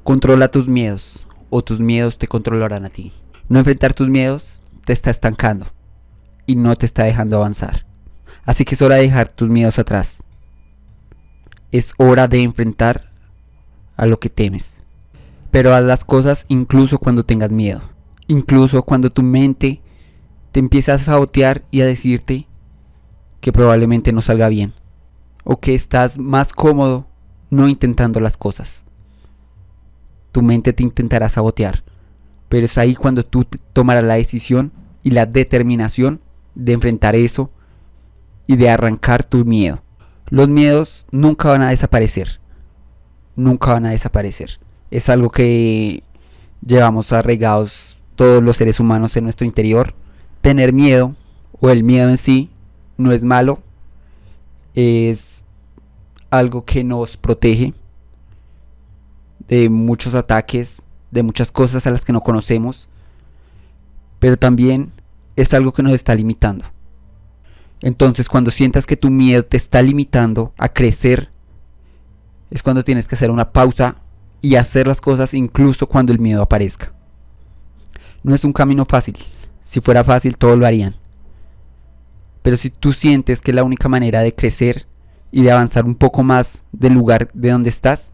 Controla tus miedos o tus miedos te controlarán a ti. No enfrentar tus miedos te está estancando y no te está dejando avanzar. Así que es hora de dejar tus miedos atrás. Es hora de enfrentar a lo que temes. Pero haz las cosas incluso cuando tengas miedo. Incluso cuando tu mente te empieza a sabotear y a decirte que probablemente no salga bien. O que estás más cómodo no intentando las cosas. Tu mente te intentará sabotear. Pero es ahí cuando tú tomarás la decisión y la determinación de enfrentar eso y de arrancar tu miedo. Los miedos nunca van a desaparecer. Nunca van a desaparecer. Es algo que llevamos arraigados todos los seres humanos en nuestro interior. Tener miedo o el miedo en sí no es malo. Es algo que nos protege de muchos ataques, de muchas cosas a las que no conocemos, pero también es algo que nos está limitando. Entonces, cuando sientas que tu miedo te está limitando a crecer, es cuando tienes que hacer una pausa y hacer las cosas incluso cuando el miedo aparezca. No es un camino fácil. Si fuera fácil, todos lo harían. Pero si tú sientes que la única manera de crecer y de avanzar un poco más del lugar de donde estás,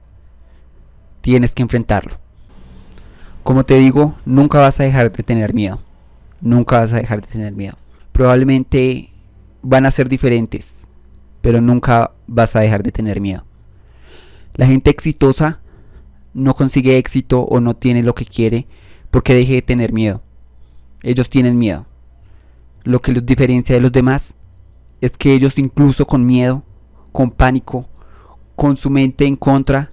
tienes que enfrentarlo. Como te digo, nunca vas a dejar de tener miedo. Nunca vas a dejar de tener miedo. Probablemente van a ser diferentes, pero nunca vas a dejar de tener miedo. La gente exitosa no consigue éxito o no tiene lo que quiere porque deje de tener miedo. Ellos tienen miedo. Lo que los diferencia de los demás es que ellos, incluso con miedo, con pánico, con su mente en contra,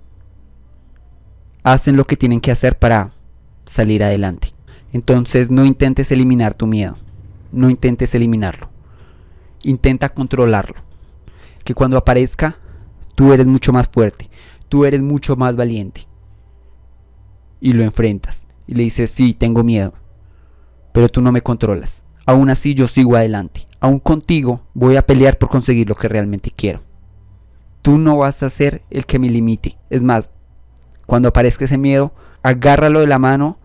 hacen lo que tienen que hacer para salir adelante. Entonces no intentes eliminar tu miedo. No intentes eliminarlo. Intenta controlarlo. Que cuando aparezca, tú eres mucho más fuerte. Tú eres mucho más valiente. Y lo enfrentas. Y le dices, sí, tengo miedo. Pero tú no me controlas. Aún así yo sigo adelante. Aún contigo voy a pelear por conseguir lo que realmente quiero. Tú no vas a ser el que me limite. Es más, cuando aparezca ese miedo, agárralo de la mano.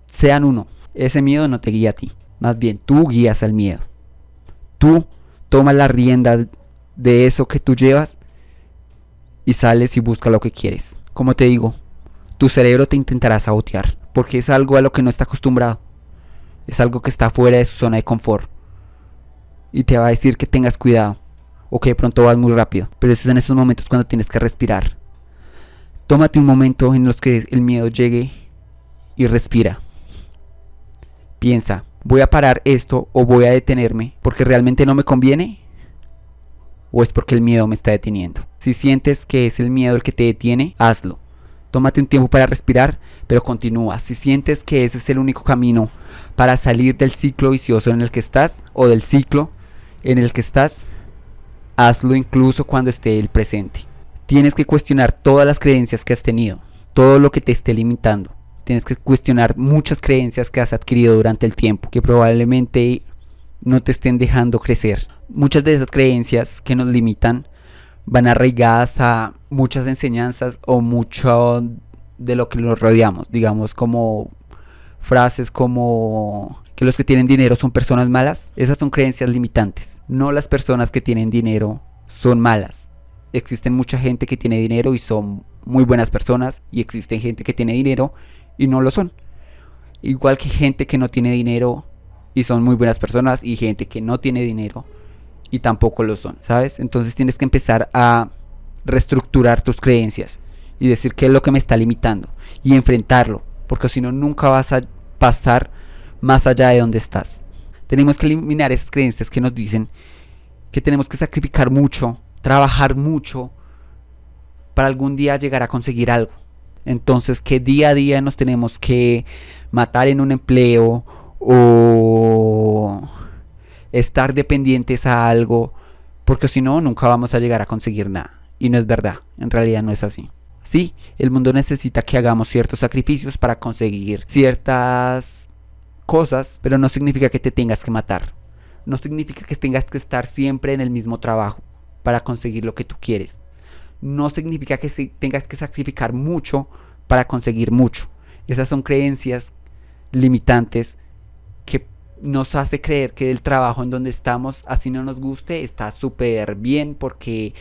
Sean uno. Ese miedo no te guía a ti. Más bien, tú guías al miedo. Tú tomas la rienda de eso que tú llevas y sales y buscas lo que quieres. Como te digo, tu cerebro te intentará sabotear porque es algo a lo que no está acostumbrado. Es algo que está fuera de su zona de confort. Y te va a decir que tengas cuidado o que de pronto vas muy rápido. Pero es en esos momentos cuando tienes que respirar. Tómate un momento en los que el miedo llegue y respira. Piensa, ¿voy a parar esto o voy a detenerme porque realmente no me conviene? ¿O es porque el miedo me está deteniendo? Si sientes que es el miedo el que te detiene, hazlo. Tómate un tiempo para respirar, pero continúa. Si sientes que ese es el único camino para salir del ciclo vicioso en el que estás o del ciclo en el que estás, hazlo incluso cuando esté el presente. Tienes que cuestionar todas las creencias que has tenido, todo lo que te esté limitando. Tienes que cuestionar muchas creencias que has adquirido durante el tiempo, que probablemente no te estén dejando crecer. Muchas de esas creencias que nos limitan van arraigadas a muchas enseñanzas o mucho de lo que nos rodeamos. Digamos, como frases como que los que tienen dinero son personas malas. Esas son creencias limitantes. No las personas que tienen dinero son malas. Existen mucha gente que tiene dinero y son muy buenas personas, y existe gente que tiene dinero y no lo son. Igual que gente que no tiene dinero y son muy buenas personas, y gente que no tiene dinero y tampoco lo son, ¿sabes? Entonces tienes que empezar a reestructurar tus creencias y decir qué es lo que me está limitando y enfrentarlo, porque si no, nunca vas a pasar más allá de donde estás. Tenemos que eliminar esas creencias que nos dicen que tenemos que sacrificar mucho, trabajar mucho para algún día llegar a conseguir algo. Entonces, que día a día nos tenemos que matar en un empleo o estar dependientes a algo, porque si no, nunca vamos a llegar a conseguir nada. Y no es verdad, en realidad no es así. Sí, el mundo necesita que hagamos ciertos sacrificios para conseguir ciertas cosas, pero no significa que te tengas que matar. No significa que tengas que estar siempre en el mismo trabajo para conseguir lo que tú quieres. No significa que tengas que sacrificar mucho para conseguir mucho. Esas son creencias limitantes que nos hace creer que el trabajo en donde estamos, así no nos guste, está súper bien porque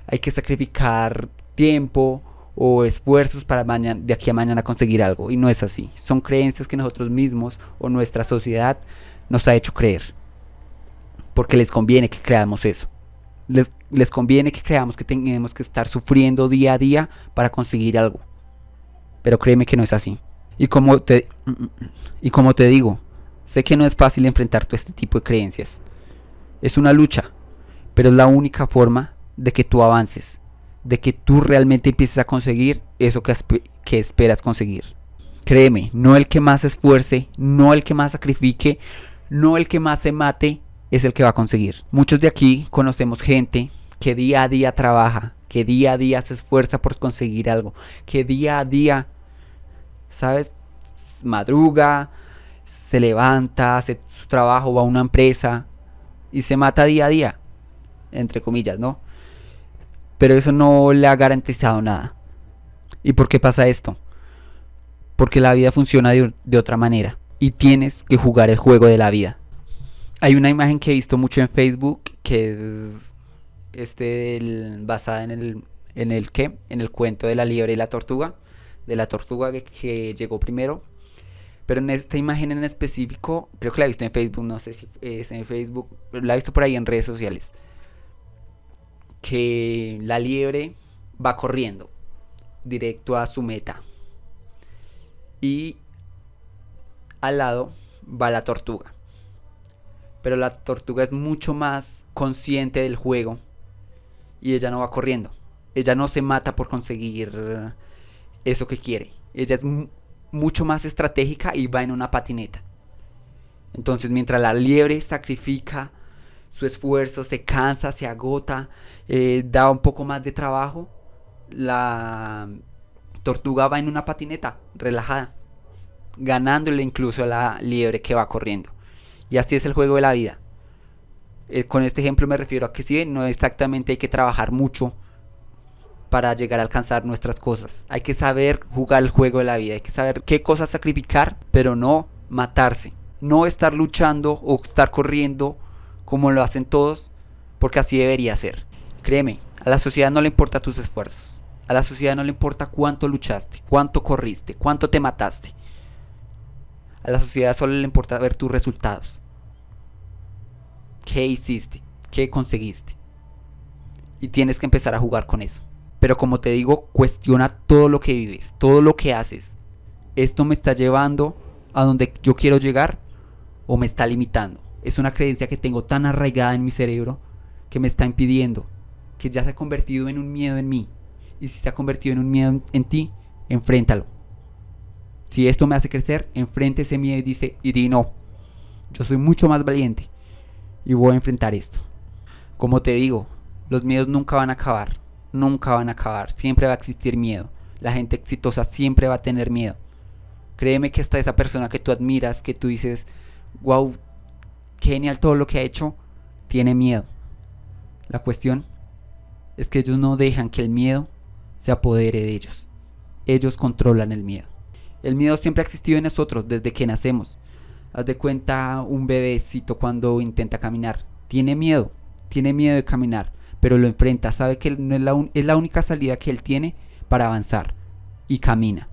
hay que sacrificar tiempo o esfuerzos para mañana, de aquí a mañana conseguir algo. Y no es así. Son creencias que nosotros mismos o nuestra sociedad nos ha hecho creer. Porque les conviene que creamos eso. Les conviene que creamos que tenemos que estar sufriendo día a día para conseguir algo. Pero créeme que no es así. Y como te digo, sé que no es fácil enfrentar todo este tipo de creencias. Es una lucha, pero es la única forma de que tú avances, de que tú realmente empieces a conseguir eso que esperas conseguir. Créeme, no el que más se esfuerce, no el que más sacrifique, no el que más se mate, es el que va a conseguir. Muchos de aquí conocemos gente que día a día trabaja, que día a día se esfuerza por conseguir algo, que día a día, ¿sabes? Madruga, se levanta, hace su trabajo, va a una empresa y se mata día a día, entre comillas, ¿no? Pero eso no le ha garantizado nada. ¿Y por qué pasa esto? Porque la vida funciona de otra manera y tienes que jugar el juego de la vida. Hay una imagen que he visto mucho en Facebook que es basada en el cuento de la liebre y la tortuga, de la tortuga que llegó primero. Pero en esta imagen en específico, creo que la he visto en Facebook, no sé si es en Facebook, pero la he visto por ahí en redes sociales. Que la liebre va corriendo directo a su meta. Y al lado va la tortuga. Pero la tortuga es mucho más consciente del juego y ella no va corriendo. Ella no se mata por conseguir eso que quiere. Ella es mucho más estratégica y va en una patineta. Entonces, mientras la liebre sacrifica su esfuerzo, se cansa, se agota, da un poco más de trabajo, la tortuga va en una patineta, relajada, ganándole incluso a la liebre que va corriendo. Y así es el juego de la vida. Con este ejemplo me refiero a que sí, no exactamente hay que trabajar mucho para llegar a alcanzar nuestras cosas. Hay que saber jugar el juego de la vida, hay que saber qué cosas sacrificar, pero no matarse. No estar luchando o estar corriendo como lo hacen todos, porque así debería ser. Créeme, a la sociedad no le importa tus esfuerzos. A la sociedad no le importa cuánto luchaste, cuánto corriste, cuánto te mataste. A la sociedad solo le importa ver tus resultados. ¿Qué hiciste? ¿Qué conseguiste? Y tienes que empezar a jugar con eso. Pero como te digo, cuestiona todo lo que vives, todo lo que haces. ¿Esto me está llevando a donde yo quiero llegar o me está limitando? Es una creencia que tengo tan arraigada en mi cerebro que me está impidiendo, que ya se ha convertido en un miedo en mí. Y si se ha convertido en un miedo en ti, enfréntalo. Si esto me hace crecer, enfrente ese miedo y di no. Yo soy mucho más valiente y voy a enfrentar esto. Como te digo, los miedos nunca van a acabar. Nunca van a acabar. Siempre va a existir miedo. La gente exitosa siempre va a tener miedo. Créeme que hasta esa persona que tú admiras, que tú dices, wow, qué genial todo lo que ha hecho, tiene miedo. La cuestión es que ellos no dejan que el miedo se apodere de ellos. Ellos controlan el miedo. El miedo siempre ha existido en nosotros desde que nacemos. Haz de cuenta un bebecito cuando intenta caminar. Tiene miedo de caminar, pero lo enfrenta. Sabe que no es la única salida que él tiene para avanzar. Y camina.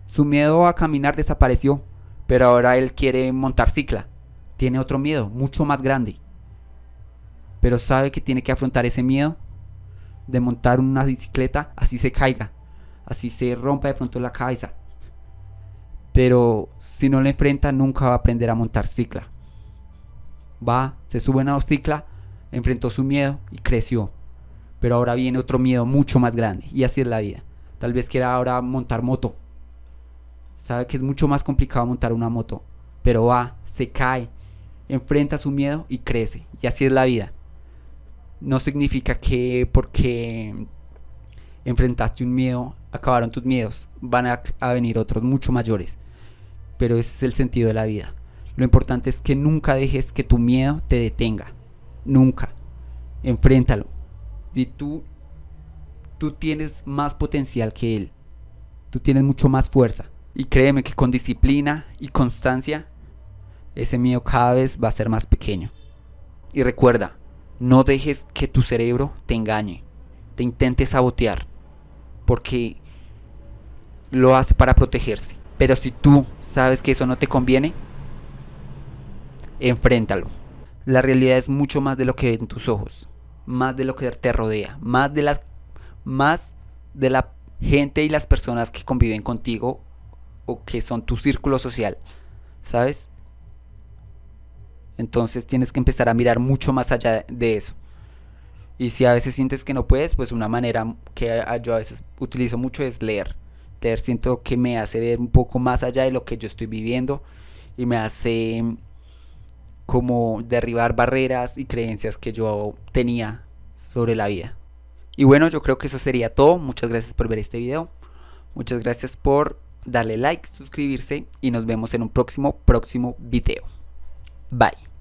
Su miedo a caminar desapareció, pero ahora él quiere montar cicla. Tiene otro miedo, mucho más grande. Pero sabe que tiene que afrontar ese miedo de montar una bicicleta, así se caiga, así se rompa de pronto la cabeza. Pero si no le enfrenta, nunca va a aprender a montar cicla. Se sube a una cicla, enfrentó su miedo y creció. Pero ahora viene otro miedo mucho más grande. Y así es la vida. Tal vez quiera ahora montar moto. Sabe que es mucho más complicado montar una moto. Pero se cae, enfrenta su miedo y crece. Y así es la vida. No significa que porque enfrentaste un miedo, acabaron tus miedos. Van a venir otros mucho mayores. Pero ese es el sentido de la vida. Lo importante es que nunca dejes que tu miedo te detenga. Nunca. Enfréntalo. Y tú tú tienes más potencial que él. Tú tienes mucho más fuerza. Y créeme que con disciplina y constancia, ese miedo cada vez va a ser más pequeño. Y recuerda, no dejes que tu cerebro te engañe, te intente sabotear, porque lo hace para protegerse. Pero si tú sabes que eso no te conviene, enfréntalo. La realidad es mucho más de lo que ven tus ojos, más de lo que te rodea, más de la gente y las personas que conviven contigo o que son tu círculo social, ¿sabes? Entonces tienes que empezar a mirar mucho más allá de eso. Y si a veces sientes que no puedes, pues una manera que yo a veces utilizo mucho es leer. Leer siento que me hace ver un poco más allá de lo que yo estoy viviendo y me hace como derribar barreras y creencias que yo tenía sobre la vida. Y bueno, yo creo que eso sería todo. Muchas gracias por ver este video. Muchas gracias por darle like, suscribirse y nos vemos en un próximo video. Bye.